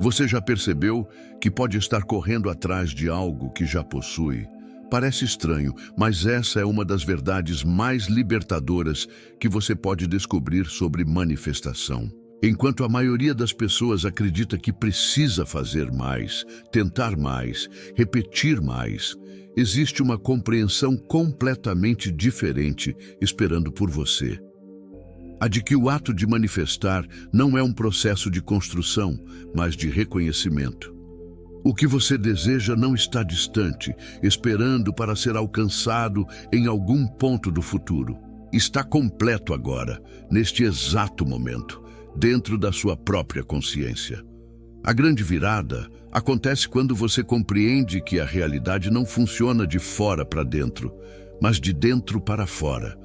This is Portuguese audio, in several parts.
Você já percebeu que pode estar correndo atrás de algo que já possui? Parece estranho, mas essa é uma das verdades mais libertadoras que você pode descobrir sobre manifestação. Enquanto a maioria das pessoas acredita que precisa fazer mais, tentar mais, repetir mais, existe uma compreensão completamente diferente esperando por você. A de que o ato de manifestar não é um processo de construção, mas de reconhecimento. O que você deseja não está distante, esperando para ser alcançado em algum ponto do futuro. Está completo agora, neste exato momento, dentro da sua própria consciência. A grande virada acontece quando você compreende que a realidade não funciona de fora para dentro, mas de dentro para fora.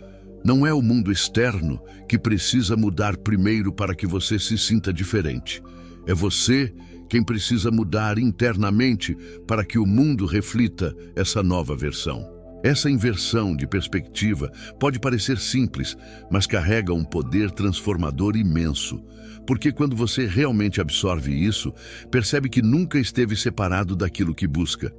Não é o mundo externo que precisa mudar primeiro para que você se sinta diferente. É você quem precisa mudar internamente para que o mundo reflita essa nova versão. Essa inversão de perspectiva pode parecer simples, mas carrega um poder transformador imenso. Porque quando você realmente absorve isso, percebe que nunca esteve separado daquilo que busca.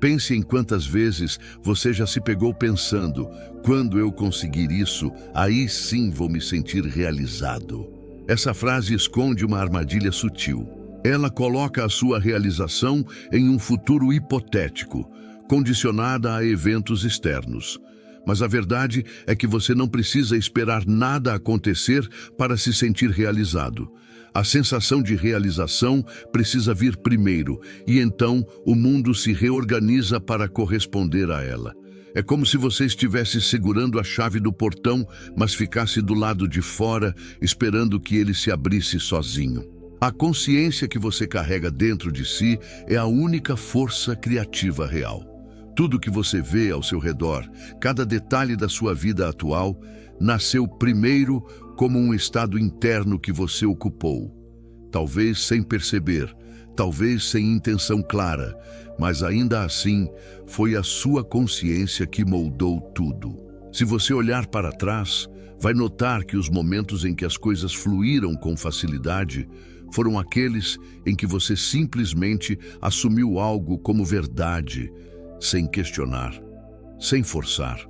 Pense em quantas vezes você já se pegou pensando: quando eu conseguir isso, aí sim vou me sentir realizado. Essa frase esconde uma armadilha sutil. Ela coloca a sua realização em um futuro hipotético, condicionada a eventos externos. Mas a verdade é que você não precisa esperar nada acontecer para se sentir realizado. A sensação de realização precisa vir primeiro, e então o mundo se reorganiza para corresponder a ela. É como se você estivesse segurando a chave do portão, mas ficasse do lado de fora, esperando que ele se abrisse sozinho. A consciência que você carrega dentro de si é a única força criativa real. Tudo que você vê ao seu redor, cada detalhe da sua vida atual, nasceu primeiro como um estado interno que você ocupou. Talvez sem perceber, talvez sem intenção clara, mas ainda assim foi a sua consciência que moldou tudo. Se você olhar para trás, vai notar que os momentos em que as coisas fluíram com facilidade foram aqueles em que você simplesmente assumiu algo como verdade, sem questionar, sem forçar.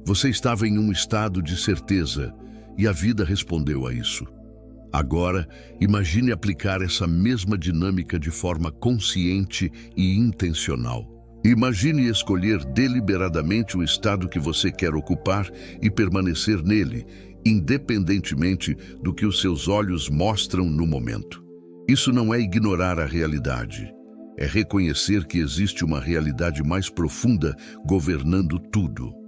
Você estava em um estado de certeza e a vida respondeu a isso. Agora, imagine aplicar essa mesma dinâmica de forma consciente e intencional. Imagine escolher deliberadamente o estado que você quer ocupar e permanecer nele, independentemente do que os seus olhos mostram no momento. Isso não é ignorar a realidade. É reconhecer que existe uma realidade mais profunda governando tudo.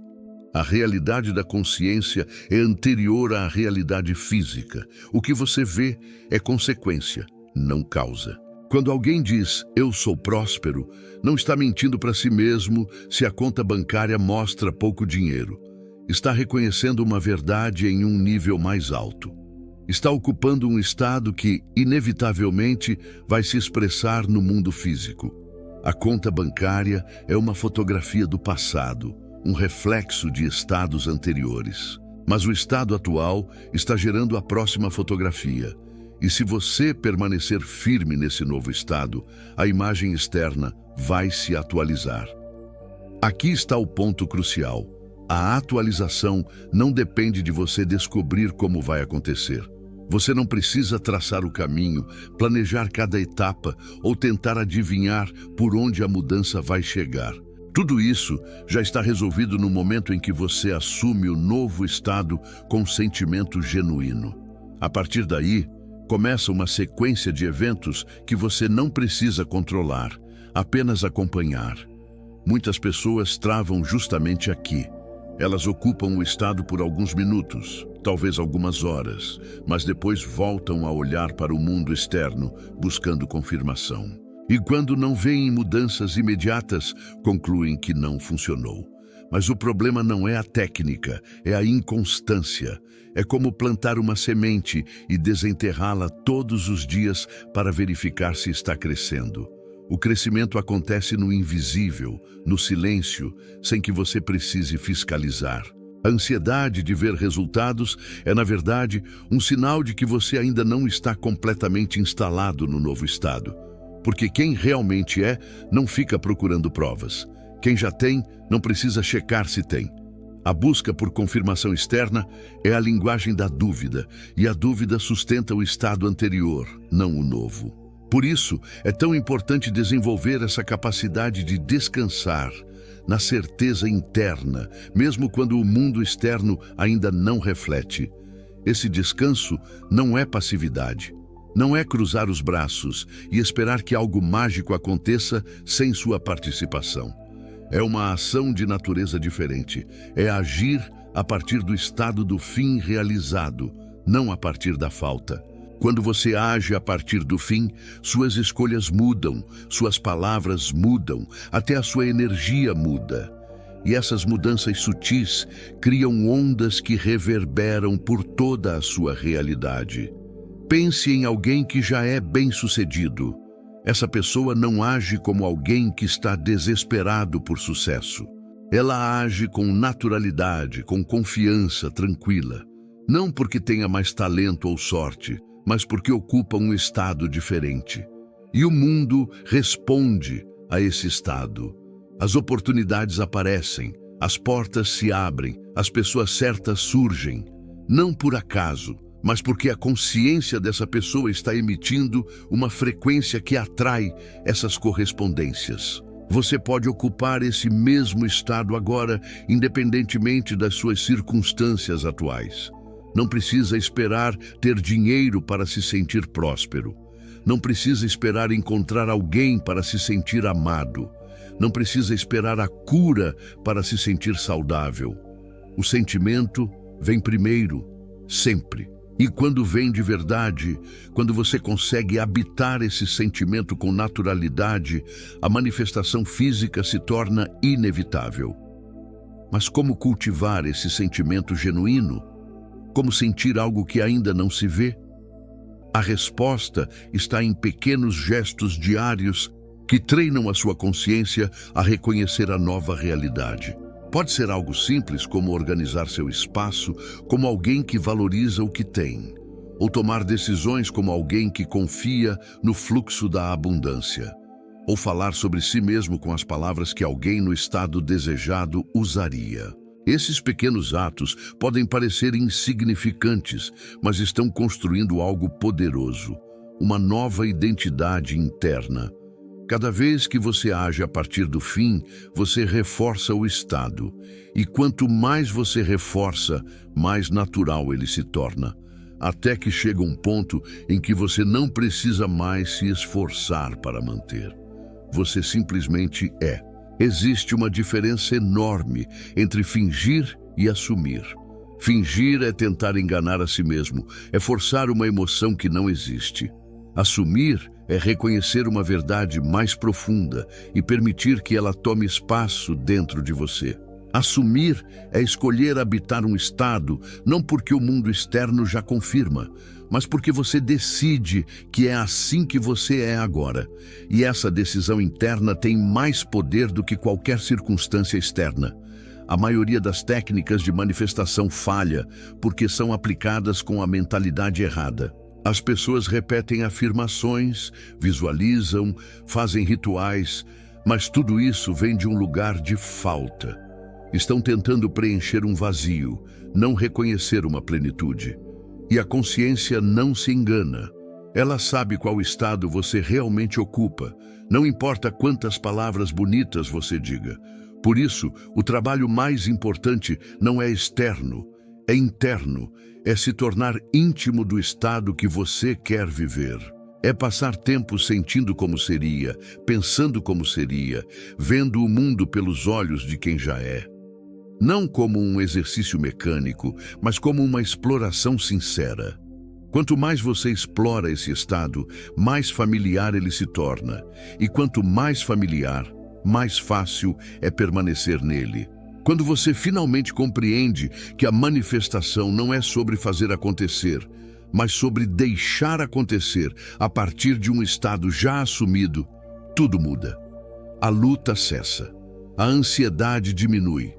A realidade da consciência é anterior à realidade física. O que você vê é consequência, não causa. Quando alguém diz, eu sou próspero, não está mentindo para si mesmo se a conta bancária mostra pouco dinheiro. Está reconhecendo uma verdade em um nível mais alto. Está ocupando um estado que, inevitavelmente, vai se expressar no mundo físico. A conta bancária é uma fotografia do passado, um reflexo de estados anteriores. Mas o estado atual está gerando a próxima fotografia. E se você permanecer firme nesse novo estado, a imagem externa vai se atualizar. Aqui está o ponto crucial. A atualização não depende de você descobrir como vai acontecer. Você não precisa traçar o caminho, planejar cada etapa ou tentar adivinhar por onde a mudança vai chegar. Tudo isso já está resolvido no momento em que você assume o novo estado com sentimento genuíno. A partir daí, começa uma sequência de eventos que você não precisa controlar, apenas acompanhar. Muitas pessoas travam justamente aqui. Elas ocupam o estado por alguns minutos, talvez algumas horas, mas depois voltam a olhar para o mundo externo, buscando confirmação. E quando não veem mudanças imediatas, concluem que não funcionou. Mas o problema não é a técnica, é a inconstância. É como plantar uma semente e desenterrá-la todos os dias para verificar se está crescendo. O crescimento acontece no invisível, no silêncio, sem que você precise fiscalizar. A ansiedade de ver resultados é, na verdade, um sinal de que você ainda não está completamente instalado no novo estado. Porque quem realmente é, não fica procurando provas. Quem já tem, não precisa checar se tem. A busca por confirmação externa é a linguagem da dúvida, e a dúvida sustenta o estado anterior, não o novo. Por isso, é tão importante desenvolver essa capacidade de descansar na certeza interna, mesmo quando o mundo externo ainda não reflete. Esse descanso não é passividade. Não é cruzar os braços e esperar que algo mágico aconteça sem sua participação. É uma ação de natureza diferente. É agir a partir do estado do fim realizado, não a partir da falta. Quando você age a partir do fim, suas escolhas mudam, suas palavras mudam, até a sua energia muda. E essas mudanças sutis criam ondas que reverberam por toda a sua realidade. Pense em alguém que já é bem-sucedido. Essa pessoa não age como alguém que está desesperado por sucesso. Ela age com naturalidade, com confiança, tranquila. Não porque tenha mais talento ou sorte, mas porque ocupa um estado diferente. E o mundo responde a esse estado. As oportunidades aparecem, as portas se abrem, as pessoas certas surgem. Não por acaso, mas porque a consciência dessa pessoa está emitindo uma frequência que atrai essas correspondências. Você pode ocupar esse mesmo estado agora, independentemente das suas circunstâncias atuais. Não precisa esperar ter dinheiro para se sentir próspero. Não precisa esperar encontrar alguém para se sentir amado. Não precisa esperar a cura para se sentir saudável. O sentimento vem primeiro, sempre. E quando vem de verdade, quando você consegue habitar esse sentimento com naturalidade, a manifestação física se torna inevitável. Mas como cultivar esse sentimento genuíno? Como sentir algo que ainda não se vê? A resposta está em pequenos gestos diários que treinam a sua consciência a reconhecer a nova realidade. Pode ser algo simples como organizar seu espaço, como alguém que valoriza o que tem, ou tomar decisões como alguém que confia no fluxo da abundância, ou falar sobre si mesmo com as palavras que alguém no estado desejado usaria. Esses pequenos atos podem parecer insignificantes, mas estão construindo algo poderoso, uma nova identidade interna. Cada vez que você age a partir do fim, você reforça o estado. E quanto mais você reforça, mais natural ele se torna. Até que chega um ponto em que você não precisa mais se esforçar para manter. Você simplesmente é. Existe uma diferença enorme entre fingir e assumir. Fingir é tentar enganar a si mesmo, é forçar uma emoção que não existe. Assumir é reconhecer uma verdade mais profunda e permitir que ela tome espaço dentro de você. Assumir é escolher habitar um estado, não porque o mundo externo já confirma, mas porque você decide que é assim que você é agora. E essa decisão interna tem mais poder do que qualquer circunstância externa. A maioria das técnicas de manifestação falha porque são aplicadas com a mentalidade errada. As pessoas repetem afirmações, visualizam, fazem rituais, mas tudo isso vem de um lugar de falta. Estão tentando preencher um vazio, não reconhecer uma plenitude. E a consciência não se engana. Ela sabe qual estado você realmente ocupa, não importa quantas palavras bonitas você diga. Por isso, o trabalho mais importante não é externo, é interno. É se tornar íntimo do estado que você quer viver. É passar tempo sentindo como seria, pensando como seria, vendo o mundo pelos olhos de quem já é. Não como um exercício mecânico, mas como uma exploração sincera. Quanto mais você explora esse estado, mais familiar ele se torna. E quanto mais familiar, mais fácil é permanecer nele. Quando você finalmente compreende que a manifestação não é sobre fazer acontecer, mas sobre deixar acontecer a partir de um estado já assumido, tudo muda. A luta cessa, a ansiedade diminui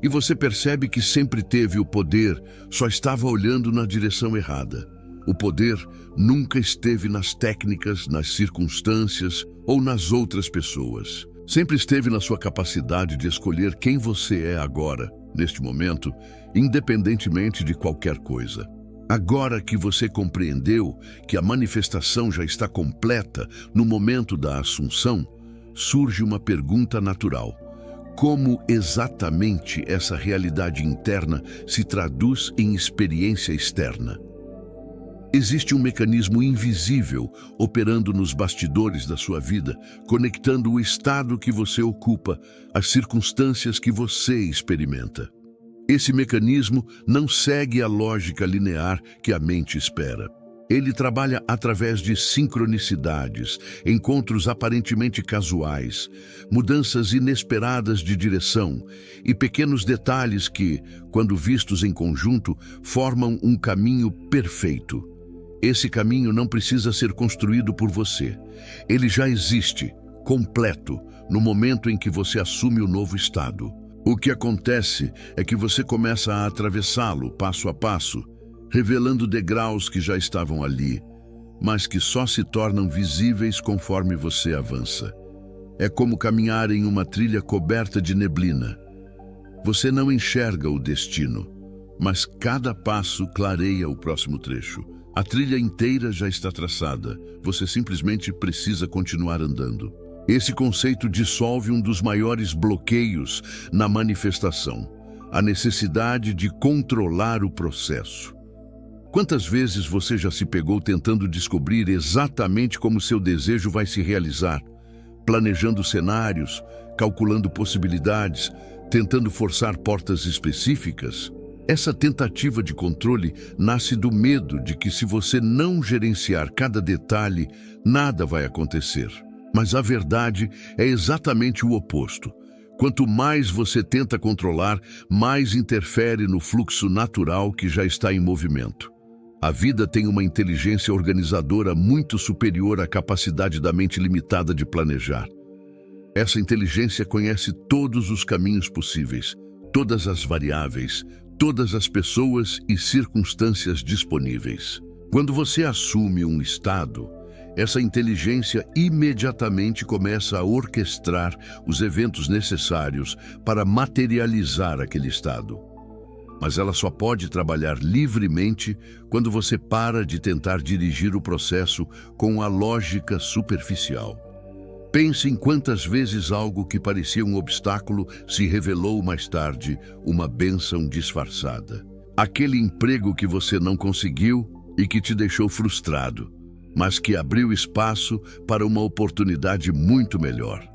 E você percebe que sempre teve o poder, só estava olhando na direção errada. O poder nunca esteve nas técnicas, nas circunstâncias ou nas outras pessoas. Sempre esteve na sua capacidade de escolher quem você é agora, neste momento, independentemente de qualquer coisa. Agora que você compreendeu que a manifestação já está completa no momento da assunção, surge uma pergunta natural. Como exatamente essa realidade interna se traduz em experiência externa? Existe um mecanismo invisível operando nos bastidores da sua vida, conectando o estado que você ocupa às circunstâncias que você experimenta. Esse mecanismo não segue a lógica linear que a mente espera. Ele trabalha através de sincronicidades, encontros aparentemente casuais, mudanças inesperadas de direção e pequenos detalhes que, quando vistos em conjunto, formam um caminho perfeito. Esse caminho não precisa ser construído por você. Ele já existe, completo, no momento em que você assume o novo estado. O que acontece é que você começa a atravessá-lo passo a passo, revelando degraus que já estavam ali, mas que só se tornam visíveis conforme você avança. É como caminhar em uma trilha coberta de neblina. Você não enxerga o destino, mas cada passo clareia o próximo trecho. A trilha inteira já está traçada, você simplesmente precisa continuar andando. Esse conceito dissolve um dos maiores bloqueios na manifestação, a necessidade de controlar o processo. Quantas vezes você já se pegou tentando descobrir exatamente como seu desejo vai se realizar, planejando cenários, calculando possibilidades, tentando forçar portas específicas? Essa tentativa de controle nasce do medo de que, se você não gerenciar cada detalhe, nada vai acontecer. Mas a verdade é exatamente o oposto. Quanto mais você tenta controlar, mais interfere no fluxo natural que já está em movimento. A vida tem uma inteligência organizadora muito superior à capacidade da mente limitada de planejar. Essa inteligência conhece todos os caminhos possíveis, todas as variáveis, todas as pessoas e circunstâncias disponíveis. Quando você assume um estado, essa inteligência imediatamente começa a orquestrar os eventos necessários para materializar aquele estado. Mas ela só pode trabalhar livremente quando você para de tentar dirigir o processo com a lógica superficial. Pense em quantas vezes algo que parecia um obstáculo se revelou mais tarde uma bênção disfarçada. Aquele emprego que você não conseguiu e que te deixou frustrado, mas que abriu espaço para uma oportunidade muito melhor.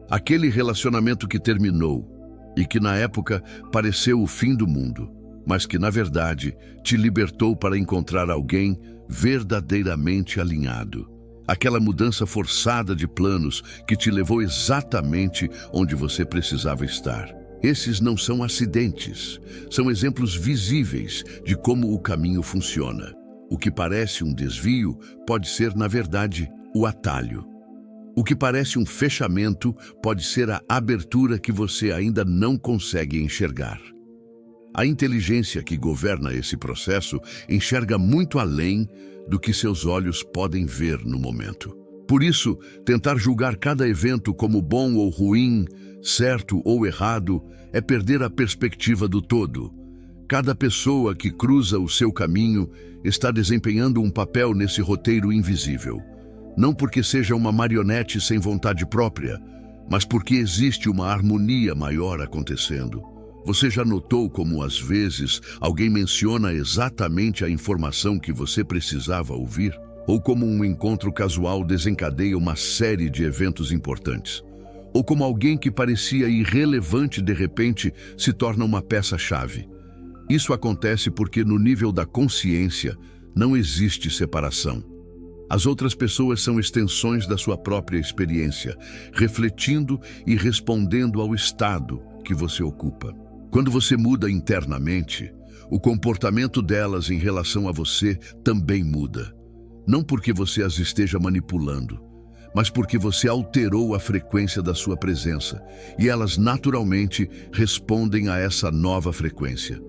Aquele relacionamento que terminou e que na época pareceu o fim do mundo, mas que na verdade te libertou para encontrar alguém verdadeiramente alinhado. Aquela mudança forçada de planos que te levou exatamente onde você precisava estar. Esses não são acidentes, são exemplos visíveis de como o caminho funciona. O que parece um desvio pode ser, na verdade, o atalho. O que parece um fechamento pode ser a abertura que você ainda não consegue enxergar. A inteligência que governa esse processo enxerga muito além do que seus olhos podem ver no momento. Por isso, tentar julgar cada evento como bom ou ruim, certo ou errado, é perder a perspectiva do todo. Cada pessoa que cruza o seu caminho está desempenhando um papel nesse roteiro invisível. Não porque seja uma marionete sem vontade própria, mas porque existe uma harmonia maior acontecendo. Você já notou como, às vezes, alguém menciona exatamente a informação que você precisava ouvir? Ou como um encontro casual desencadeia uma série de eventos importantes? Ou como alguém que parecia irrelevante de repente se torna uma peça-chave? Isso acontece porque, no nível da consciência, não existe separação. As outras pessoas são extensões da sua própria experiência, refletindo e respondendo ao estado que você ocupa. Quando você muda internamente, o comportamento delas em relação a você também muda. Não porque você as esteja manipulando, mas porque você alterou a frequência da sua presença, e elas naturalmente respondem a essa nova frequência.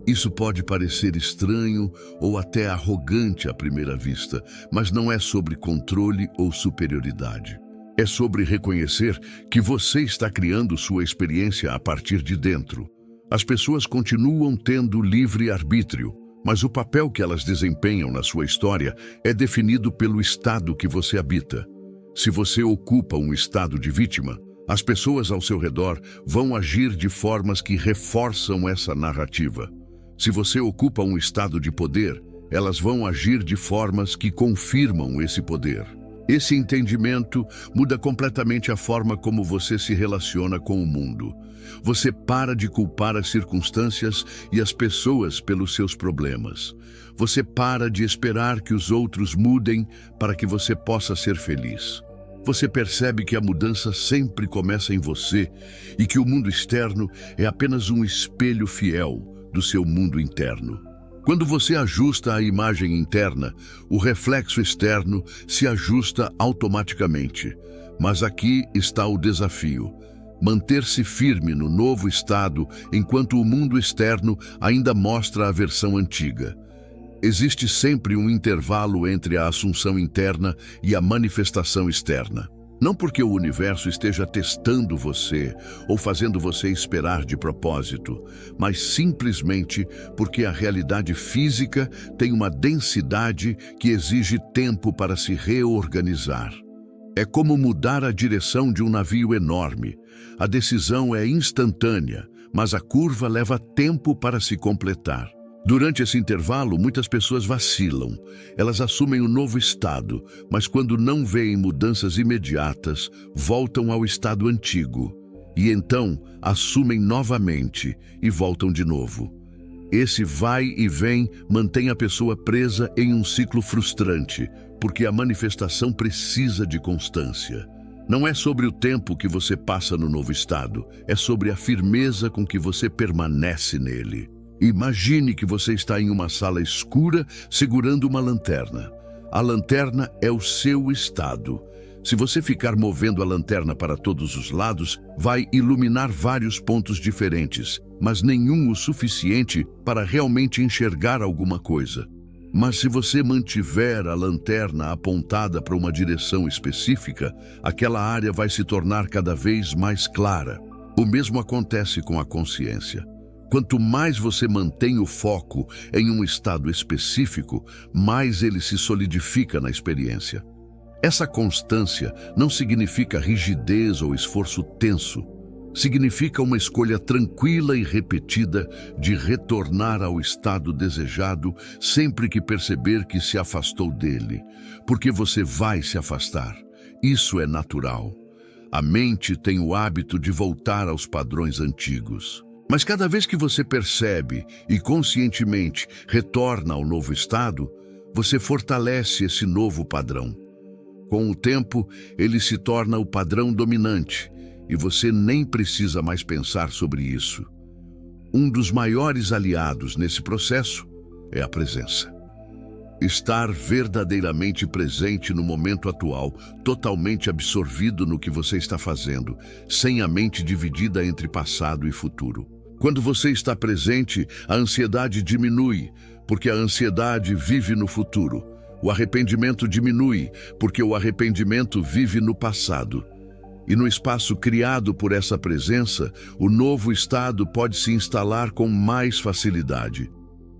Isso pode parecer estranho ou até arrogante à primeira vista, mas não é sobre controle ou superioridade. É sobre reconhecer que você está criando sua experiência a partir de dentro. As pessoas continuam tendo livre arbítrio, mas o papel que elas desempenham na sua história é definido pelo estado que você habita. Se você ocupa um estado de vítima, as pessoas ao seu redor vão agir de formas que reforçam essa narrativa. Se você ocupa um estado de poder, elas vão agir de formas que confirmam esse poder. Esse entendimento muda completamente a forma como você se relaciona com o mundo. Você para de culpar as circunstâncias e as pessoas pelos seus problemas. Você para de esperar que os outros mudem para que você possa ser feliz. Você percebe que a mudança sempre começa em você e que o mundo externo é apenas um espelho fiel do seu mundo interno. Quando você ajusta a imagem interna, o reflexo externo se ajusta automaticamente. Mas aqui está o desafio: manter-se firme no novo estado enquanto o mundo externo ainda mostra a versão antiga. Existe sempre um intervalo entre a assunção interna e a manifestação externa. Não porque o universo esteja testando você ou fazendo você esperar de propósito, mas simplesmente porque a realidade física tem uma densidade que exige tempo para se reorganizar. É como mudar a direção de um navio enorme. A decisão é instantânea, mas a curva leva tempo para se completar. Durante esse intervalo, muitas pessoas vacilam. Elas assumem um novo estado, mas quando não veem mudanças imediatas, voltam ao estado antigo. E então, assumem novamente e voltam de novo. Esse vai e vem mantém a pessoa presa em um ciclo frustrante, porque a manifestação precisa de constância. Não é sobre o tempo que você passa no novo estado, é sobre a firmeza com que você permanece nele. Imagine que você está em uma sala escura segurando uma lanterna. A lanterna é o seu estado. Se você ficar movendo a lanterna para todos os lados, vai iluminar vários pontos diferentes, mas nenhum o suficiente para realmente enxergar alguma coisa. Mas se você mantiver a lanterna apontada para uma direção específica, aquela área vai se tornar cada vez mais clara. O mesmo acontece com a consciência. Quanto mais você mantém o foco em um estado específico, mais ele se solidifica na experiência. Essa constância não significa rigidez ou esforço tenso. Significa uma escolha tranquila e repetida de retornar ao estado desejado sempre que perceber que se afastou dele, porque você vai se afastar. Isso é natural. A mente tem o hábito de voltar aos padrões antigos. Mas cada vez que você percebe e conscientemente retorna ao novo estado, você fortalece esse novo padrão. Com o tempo, ele se torna o padrão dominante e você nem precisa mais pensar sobre isso. Um dos maiores aliados nesse processo é a presença. Estar verdadeiramente presente no momento atual, totalmente absorvido no que você está fazendo, sem a mente dividida entre passado e futuro. Quando você está presente, a ansiedade diminui, porque a ansiedade vive no futuro. O arrependimento diminui, porque o arrependimento vive no passado. E no espaço criado por essa presença, o novo estado pode se instalar com mais facilidade.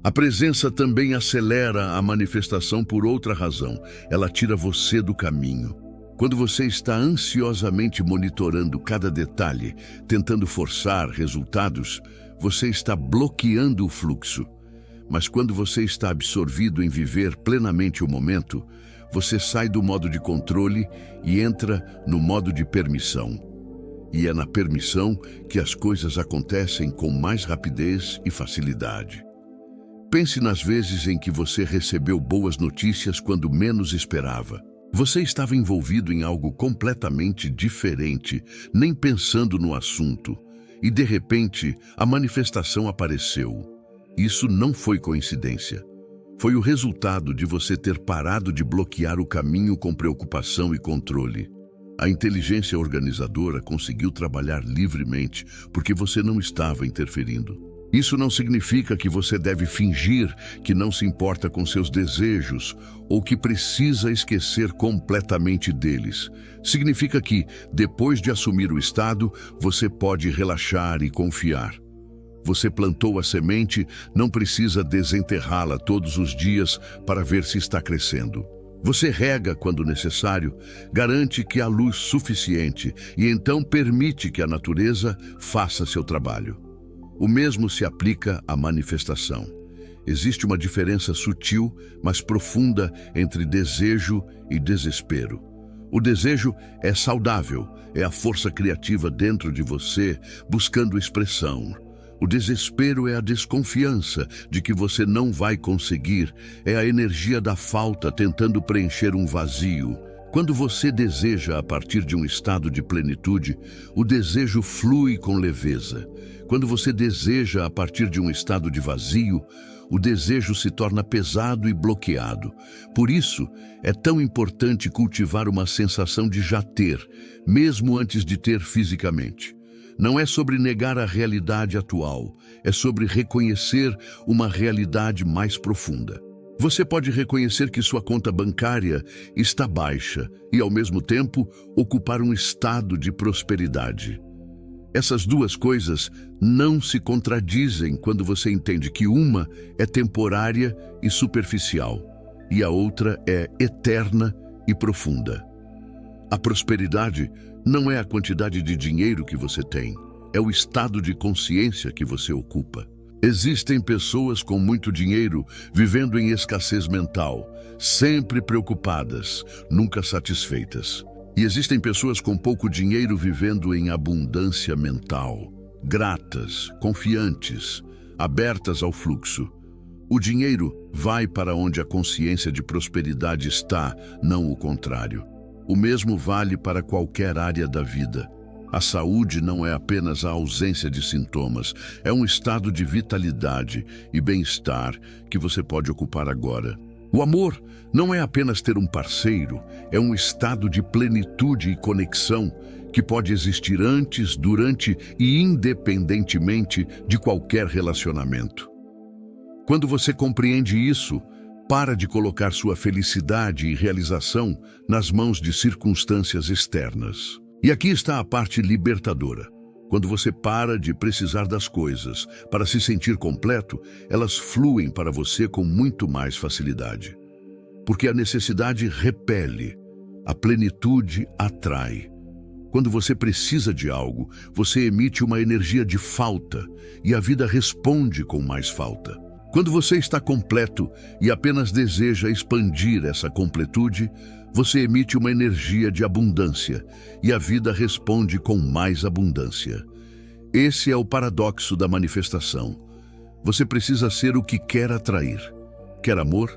A presença também acelera a manifestação por outra razão. Ela tira você do caminho. Quando você está ansiosamente monitorando cada detalhe, tentando forçar resultados, você está bloqueando o fluxo. Mas quando você está absorvido em viver plenamente o momento, você sai do modo de controle e entra no modo de permissão. E é na permissão que as coisas acontecem com mais rapidez e facilidade. Pense nas vezes em que você recebeu boas notícias quando menos esperava. Você estava envolvido em algo completamente diferente, nem pensando no assunto, e de repente a manifestação apareceu. Isso não foi coincidência. Foi o resultado de você ter parado de bloquear o caminho com preocupação e controle. A inteligência organizadora conseguiu trabalhar livremente porque você não estava interferindo. Isso não significa que você deve fingir que não se importa com seus desejos ou que precisa esquecer completamente deles. Significa que, depois de assumir o estado, você pode relaxar e confiar. Você plantou a semente, não precisa desenterrá-la todos os dias para ver se está crescendo. Você rega quando necessário, garante que há luz suficiente e então permite que a natureza faça seu trabalho. O mesmo se aplica à manifestação. Existe uma diferença sutil, mas profunda entre desejo e desespero. O desejo é saudável, é a força criativa dentro de você buscando expressão. O desespero é a desconfiança de que você não vai conseguir, é a energia da falta tentando preencher um vazio. Quando você deseja a partir de um estado de plenitude, o desejo flui com leveza. Quando você deseja a partir de um estado de vazio, o desejo se torna pesado e bloqueado. Por isso, é tão importante cultivar uma sensação de já ter, mesmo antes de ter fisicamente. Não é sobre negar a realidade atual, é sobre reconhecer uma realidade mais profunda. Você pode reconhecer que sua conta bancária está baixa e, ao mesmo tempo, ocupar um estado de prosperidade. Essas duas coisas não se contradizem quando você entende que uma é temporária e superficial e a outra é eterna e profunda. A prosperidade não é a quantidade de dinheiro que você tem, é o estado de consciência que você ocupa. Existem pessoas com muito dinheiro vivendo em escassez mental, sempre preocupadas, nunca satisfeitas. E existem pessoas com pouco dinheiro vivendo em abundância mental, gratas, confiantes, abertas ao fluxo. O dinheiro vai para onde a consciência de prosperidade está, não o contrário. O mesmo vale para qualquer área da vida. A saúde não é apenas a ausência de sintomas, é um estado de vitalidade e bem-estar que você pode ocupar agora. O amor não é apenas ter um parceiro, é um estado de plenitude e conexão que pode existir antes, durante e independentemente de qualquer relacionamento. Quando você compreende isso, para de colocar sua felicidade e realização nas mãos de circunstâncias externas. E aqui está a parte libertadora. Quando você para de precisar das coisas para se sentir completo, elas fluem para você com muito mais facilidade. Porque a necessidade repele, a plenitude atrai. Quando você precisa de algo, você emite uma energia de falta e a vida responde com mais falta. Quando você está completo e apenas deseja expandir essa completude, você emite uma energia de abundância e a vida responde com mais abundância. Esse é o paradoxo da manifestação. Você precisa ser o que quer atrair. Quer amor?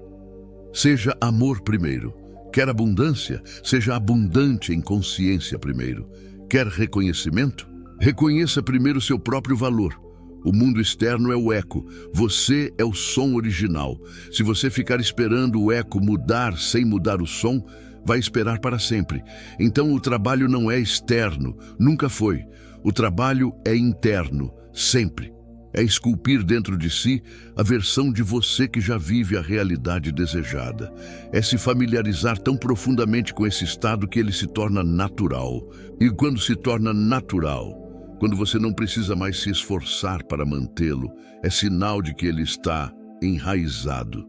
Seja amor primeiro. Quer abundância? Seja abundante em consciência primeiro. Quer reconhecimento? Reconheça primeiro seu próprio valor. O mundo externo é o eco, você é o som original. Se você ficar esperando o eco mudar sem mudar o som, vai esperar para sempre. Então o trabalho não é externo, nunca foi. O trabalho é interno, sempre. É esculpir dentro de si a versão de você que já vive a realidade desejada. É se familiarizar tão profundamente com esse estado que ele se torna natural. E quando se torna natural, quando você não precisa mais se esforçar para mantê-lo, é sinal de que ele está enraizado.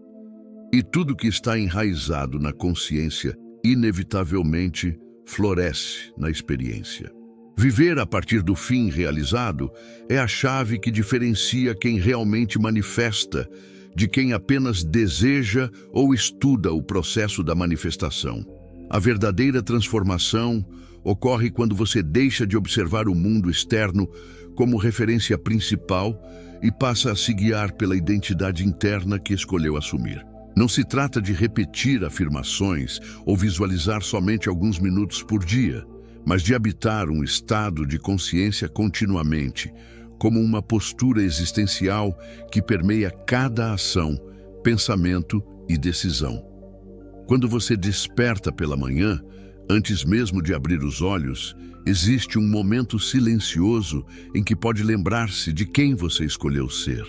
E tudo que está enraizado na consciência, inevitavelmente, floresce na experiência. Viver a partir do fim realizado é a chave que diferencia quem realmente manifesta de quem apenas deseja ou estuda o processo da manifestação. A verdadeira transformação ocorre quando você deixa de observar o mundo externo como referência principal e passa a se guiar pela identidade interna que escolheu assumir. Não se trata de repetir afirmações ou visualizar somente alguns minutos por dia, mas de habitar um estado de consciência continuamente, como uma postura existencial que permeia cada ação, pensamento e decisão. Quando você desperta pela manhã, antes mesmo de abrir os olhos, existe um momento silencioso em que pode lembrar-se de quem você escolheu ser.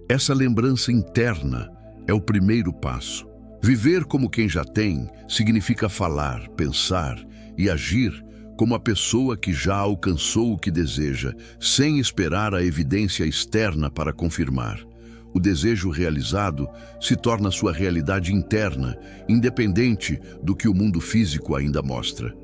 Essa lembrança interna é o primeiro passo. Viver como quem já tem significa falar, pensar e agir como a pessoa que já alcançou o que deseja, sem esperar a evidência externa para confirmar. O desejo realizado se torna sua realidade interna, independente do que o mundo físico ainda mostra.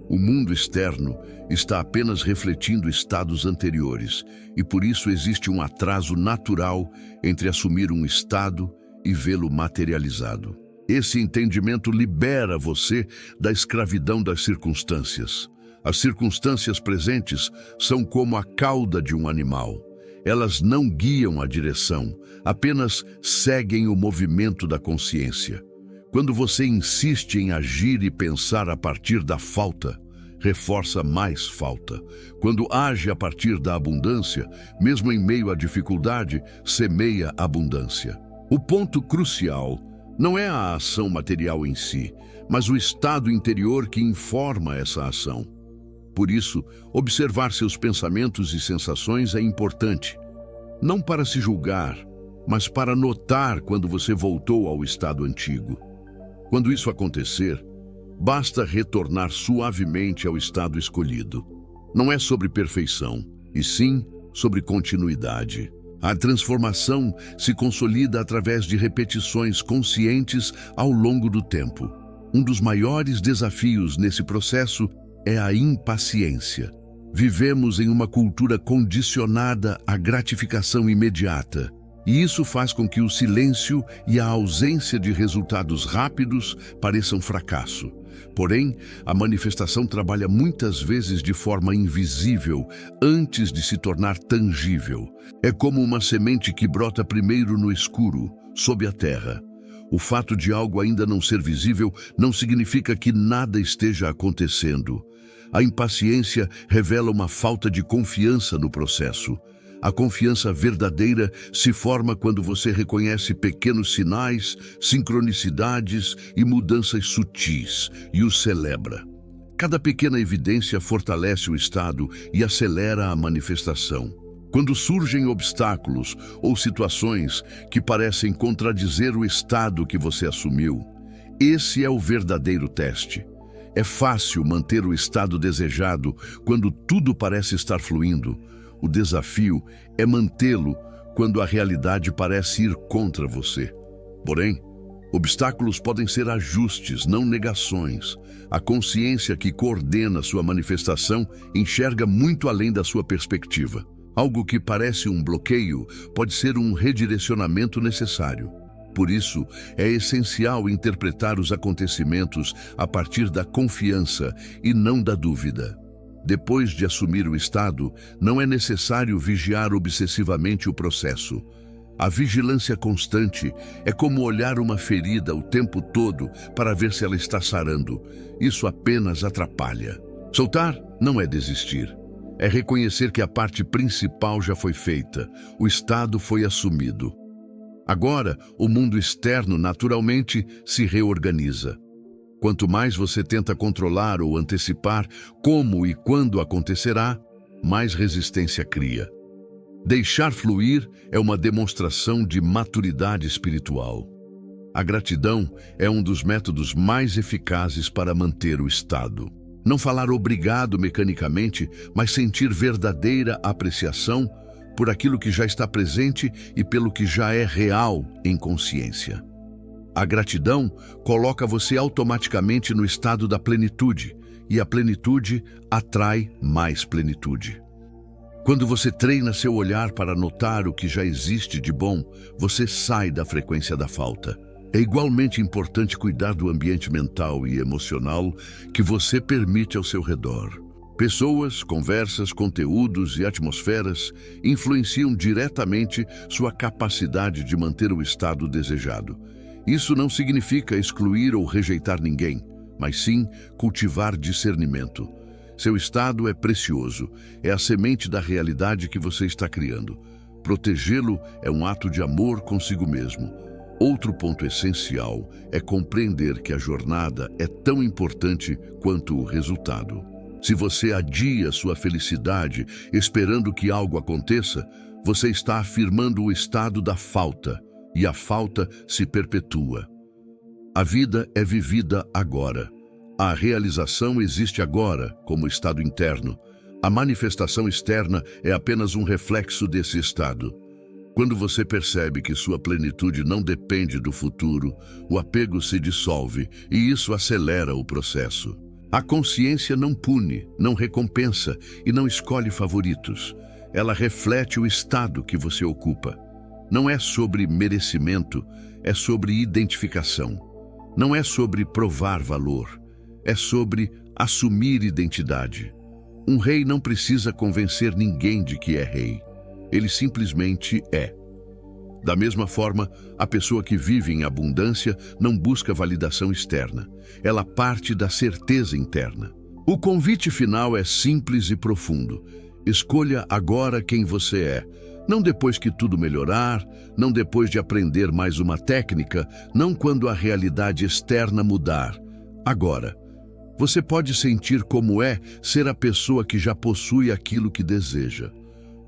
O mundo externo está apenas refletindo estados anteriores, e por isso existe um atraso natural entre assumir um estado e vê-lo materializado. Esse entendimento libera você da escravidão das circunstâncias. As circunstâncias presentes são como a cauda de um animal. Elas não guiam a direção, apenas seguem o movimento da consciência. Quando você insiste em agir e pensar a partir da falta, reforça mais falta. Quando age a partir da abundância, mesmo em meio à dificuldade, semeia abundância. O ponto crucial não é a ação material em si, mas o estado interior que informa essa ação. Por isso, observar seus pensamentos e sensações é importante. Não para se julgar, mas para notar quando você voltou ao estado antigo. Quando isso acontecer, basta retornar suavemente ao estado escolhido. Não é sobre perfeição, e sim sobre continuidade. A transformação se consolida através de repetições conscientes ao longo do tempo. Um dos maiores desafios nesse processo é a impaciência. Vivemos em uma cultura condicionada à gratificação imediata, e isso faz com que o silêncio e a ausência de resultados rápidos pareçam fracasso. Porém, a manifestação trabalha muitas vezes de forma invisível antes de se tornar tangível. É como uma semente que brota primeiro no escuro, sob a terra. O fato de algo ainda não ser visível não significa que nada esteja acontecendo. A impaciência revela uma falta de confiança no processo. A confiança verdadeira se forma quando você reconhece pequenos sinais, sincronicidades e mudanças sutis e os celebra. Cada pequena evidência fortalece o estado e acelera a manifestação. Quando surgem obstáculos ou situações que parecem contradizer o estado que você assumiu, esse é o verdadeiro teste. É fácil manter o estado desejado quando tudo parece estar fluindo. O desafio é mantê-lo quando a realidade parece ir contra você. Porém, obstáculos podem ser ajustes, não negações. A consciência que coordena sua manifestação enxerga muito além da sua perspectiva. Algo que parece um bloqueio pode ser um redirecionamento necessário. Por isso, é essencial interpretar os acontecimentos a partir da confiança e não da dúvida. Depois de assumir o estado, não é necessário vigiar obsessivamente o processo. A vigilância constante é como olhar uma ferida o tempo todo para ver se ela está sarando. Isso apenas atrapalha. Soltar não é desistir. É reconhecer que a parte principal já foi feita, o estado foi assumido. Agora, o mundo externo naturalmente se reorganiza. Quanto mais você tenta controlar ou antecipar como e quando acontecerá, mais resistência cria. Deixar fluir é uma demonstração de maturidade espiritual. A gratidão é um dos métodos mais eficazes para manter o estado. Não falar obrigado mecanicamente, mas sentir verdadeira apreciação por aquilo que já está presente e pelo que já é real em consciência. A gratidão coloca você automaticamente no estado da plenitude, e a plenitude atrai mais plenitude. Quando você treina seu olhar para notar o que já existe de bom, você sai da frequência da falta. É igualmente importante cuidar do ambiente mental e emocional que você permite ao seu redor. Pessoas, conversas, conteúdos e atmosferas influenciam diretamente sua capacidade de manter o estado desejado. Isso não significa excluir ou rejeitar ninguém, mas sim cultivar discernimento. Seu estado é precioso, é a semente da realidade que você está criando. Protegê-lo é um ato de amor consigo mesmo. Outro ponto essencial é compreender que a jornada é tão importante quanto o resultado. Se você adia sua felicidade esperando que algo aconteça, você está afirmando o estado da falta, e a falta se perpetua. A vida é vivida agora. A realização existe agora, como estado interno. A manifestação externa é apenas um reflexo desse estado. Quando você percebe que sua plenitude não depende do futuro, o apego se dissolve e isso acelera o processo. A consciência não pune, não recompensa e não escolhe favoritos. Ela reflete o estado que você ocupa. Não é sobre merecimento, é sobre identificação. Não é sobre provar valor, é sobre assumir identidade. Um rei não precisa convencer ninguém de que é rei. Ele simplesmente é. Da mesma forma, a pessoa que vive em abundância não busca validação externa. Ela parte da certeza interna. O convite final é simples e profundo. Escolha agora quem você é. Não depois que tudo melhorar, não depois de aprender mais uma técnica, não quando a realidade externa mudar. Agora. Você pode sentir como é ser a pessoa que já possui aquilo que deseja.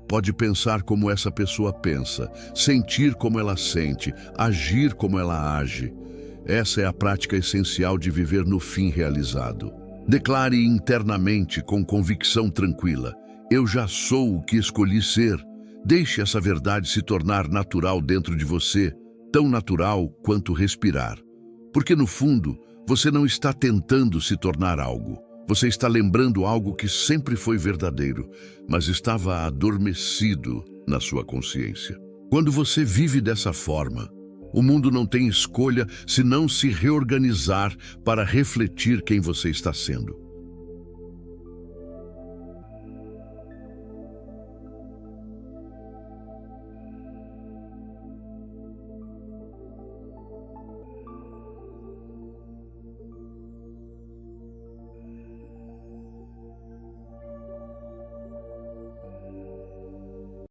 Pode pensar como essa pessoa pensa, sentir como ela sente, agir como ela age. Essa é a prática essencial de viver no fim realizado. Declare internamente com convicção tranquila: eu já sou o que escolhi ser. Deixe essa verdade se tornar natural dentro de você, tão natural quanto respirar. Porque no fundo, você não está tentando se tornar algo. Você está lembrando algo que sempre foi verdadeiro, mas estava adormecido na sua consciência. Quando você vive dessa forma, o mundo não tem escolha senão se reorganizar para refletir quem você está sendo.